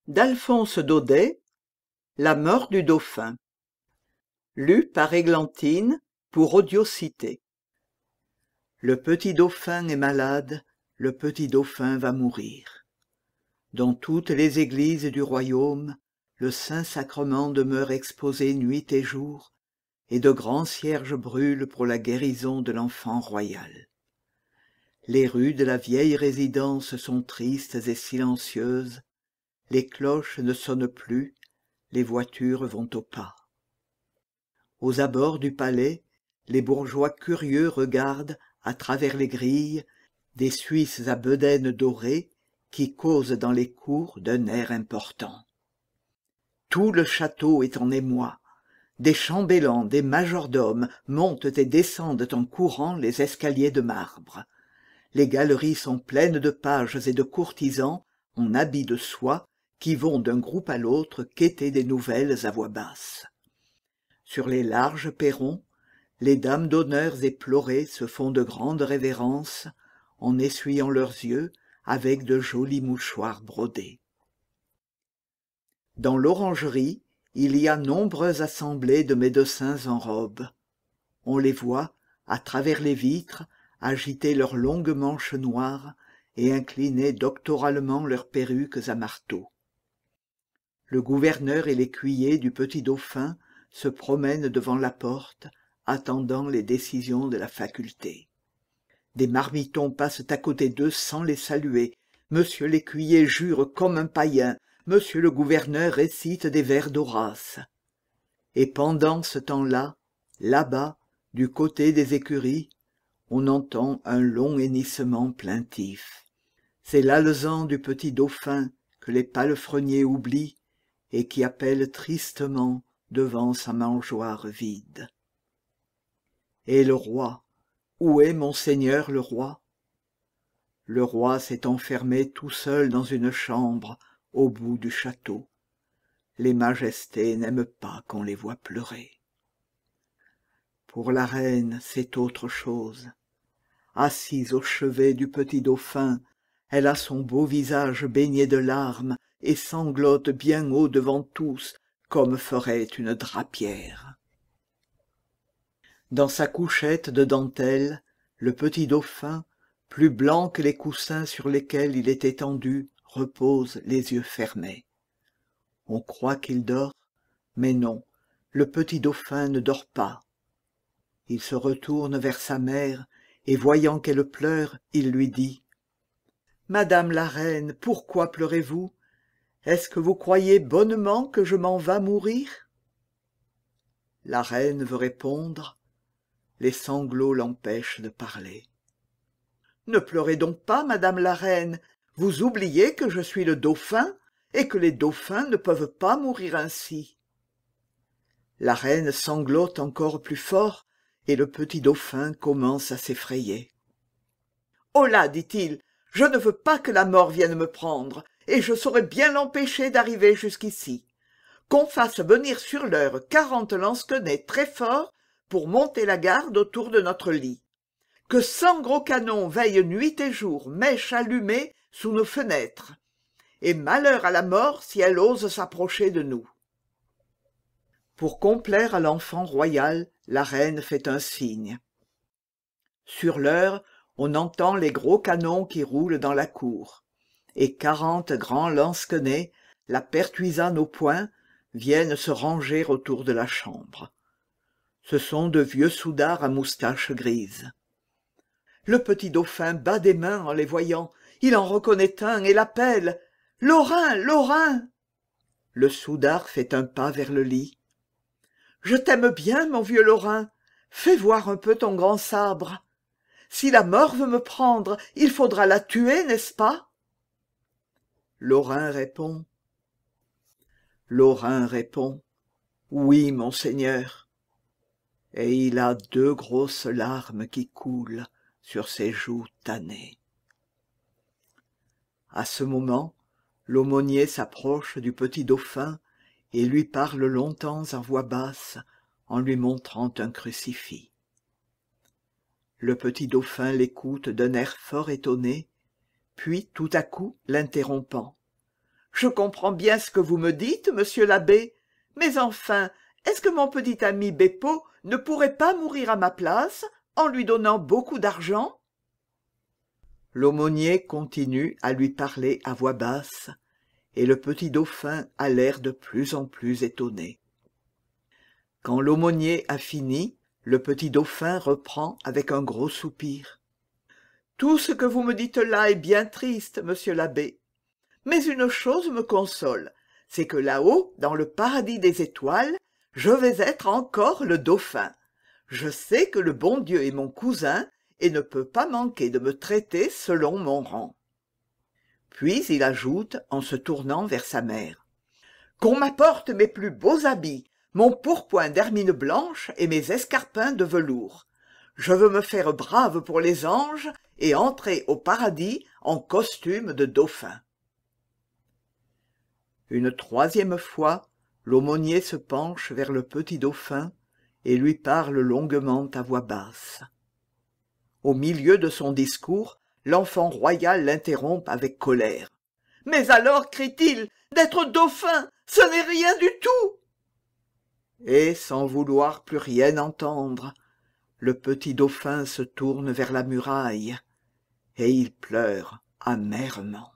d'Alphonse Daudet, La mort du dauphin. Lu par Églantine pour Audiocité. Le petit dauphin est malade, le petit dauphin va mourir. Dans toutes les églises du royaume, le Saint-Sacrement demeure exposé nuit et jour, et de grands cierges brûlent pour la guérison de l'enfant royal. Les rues de la vieille résidence sont tristes et silencieuses, les cloches ne sonnent plus, les voitures vont au pas. Aux abords du palais, les bourgeois curieux regardent, à travers les grilles, des Suisses à bedaines dorées qui causent dans les cours d'un air important. Tout le château est en émoi. Des chambellans, des majordomes montent et descendent en courant les escaliers de marbre. Les galeries sont pleines de pages et de courtisans en habits de soie qui vont d'un groupe à l'autre quêter des nouvelles à voix basse. Sur les larges perrons, les dames d'honneur éplorées se font de grandes révérences en essuyant leurs yeux avec de jolis mouchoirs brodés. Dans l'orangerie, il y a nombreuses assemblées de médecins en robe. On les voit, à travers les vitres, agiter leurs longues manches noires et incliner doctoralement leurs perruques à marteau. Le gouverneur et l'écuyer du petit dauphin se promènent devant la porte, attendant les décisions de la faculté. Des marmitons passent à côté d'eux sans les saluer. Monsieur l'écuyer jure comme un païen. Monsieur le gouverneur récite des vers d'Horace. Et pendant ce temps-là, là-bas, du côté des écuries, on entend un long hennissement plaintif. C'est l'alezan du petit dauphin que les palefreniers oublient et qui appelle tristement devant sa mangeoire vide. Et le roi, où est monseigneur le roi? Le roi s'est enfermé tout seul dans une chambre au bout du château. Les majestés n'aiment pas qu'on les voie pleurer. Pour la reine, c'est autre chose. Assise au chevet du petit dauphin, elle a son beau visage baigné de larmes et sanglote bien haut devant tous, comme ferait une drapière. Dans sa couchette de dentelle, le petit dauphin, plus blanc que les coussins sur lesquels il est étendu, repose les yeux fermés. On croit qu'il dort, mais non, le petit dauphin ne dort pas. Il se retourne vers sa mère, et voyant qu'elle pleure, il lui dit « Madame la reine, pourquoi pleurez-vous? Est-ce que vous croyez bonnement que je m'en vas mourir ?» La reine veut répondre, les sanglots l'empêchent de parler. « Ne pleurez donc pas, madame la reine, vous oubliez que je suis le dauphin et que les dauphins ne peuvent pas mourir ainsi. » La reine sanglote encore plus fort et le petit dauphin commence à s'effrayer. « Oh là, dit-il, je ne veux pas que la mort vienne me prendre, et je saurais bien l'empêcher d'arriver jusqu'ici. Qu'on fasse venir sur l'heure 40 lansquenets très forts pour monter la garde autour de notre lit. Que 100 gros canons veillent nuit et jour, mèches allumées, sous nos fenêtres. Et malheur à la mort si elle ose s'approcher de nous. » Pour complaire à l'enfant royal, la reine fait un signe. Sur l'heure, on entend les gros canons qui roulent dans la cour, et 40 grands lansquenets, la pertuisane au poing, viennent se ranger autour de la chambre. Ce sont de vieux soudards à moustaches grises. Le petit dauphin bat des mains en les voyant. Il en reconnaît un et l'appelle « Lorrain, Lorrain !» Le soudard fait un pas vers le lit. « Je t'aime bien, mon vieux Lorrain. Fais voir un peu ton grand sabre. Si la mort veut me prendre, il faudra la tuer, n'est-ce pas ?» Lorrain répond « Oui, monseigneur. » Et il a 2 grosses larmes qui coulent sur ses joues tannées. À ce moment, l'aumônier s'approche du petit dauphin et lui parle longtemps à voix basse en lui montrant un crucifix. Le petit dauphin l'écoute d'un air fort étonné, puis tout à coup l'interrompant. Je comprends bien ce que vous me dites, monsieur l'abbé, mais enfin, est-ce que mon petit ami Beppo ne pourrait pas mourir à ma place en lui donnant beaucoup d'argent? L'aumônier continue à lui parler à voix basse, et le petit dauphin a l'air de plus en plus étonné. Quand l'aumônier a fini, le petit dauphin reprend avec un gros soupir. « Tout ce que vous me dites là est bien triste, monsieur l'abbé. Mais une chose me console, c'est que là-haut, dans le paradis des étoiles, je vais être encore le dauphin. Je sais que le bon Dieu est mon cousin et ne peut pas manquer de me traiter selon mon rang. » Puis il ajoute, en se tournant vers sa mère, « Qu'on m'apporte mes plus beaux habits, mon pourpoint d'hermine blanche et mes escarpins de velours. Je veux me faire brave pour les anges et entrer au paradis en costume de dauphin. » Une troisième fois, l'aumônier se penche vers le petit dauphin et lui parle longuement à voix basse. Au milieu de son discours, l'enfant royal l'interrompt avec colère. « Mais alors, crie-t-il, d'être dauphin, ce n'est rien du tout !» Et sans vouloir plus rien entendre, le petit dauphin se tourne vers la muraille et il pleure amèrement.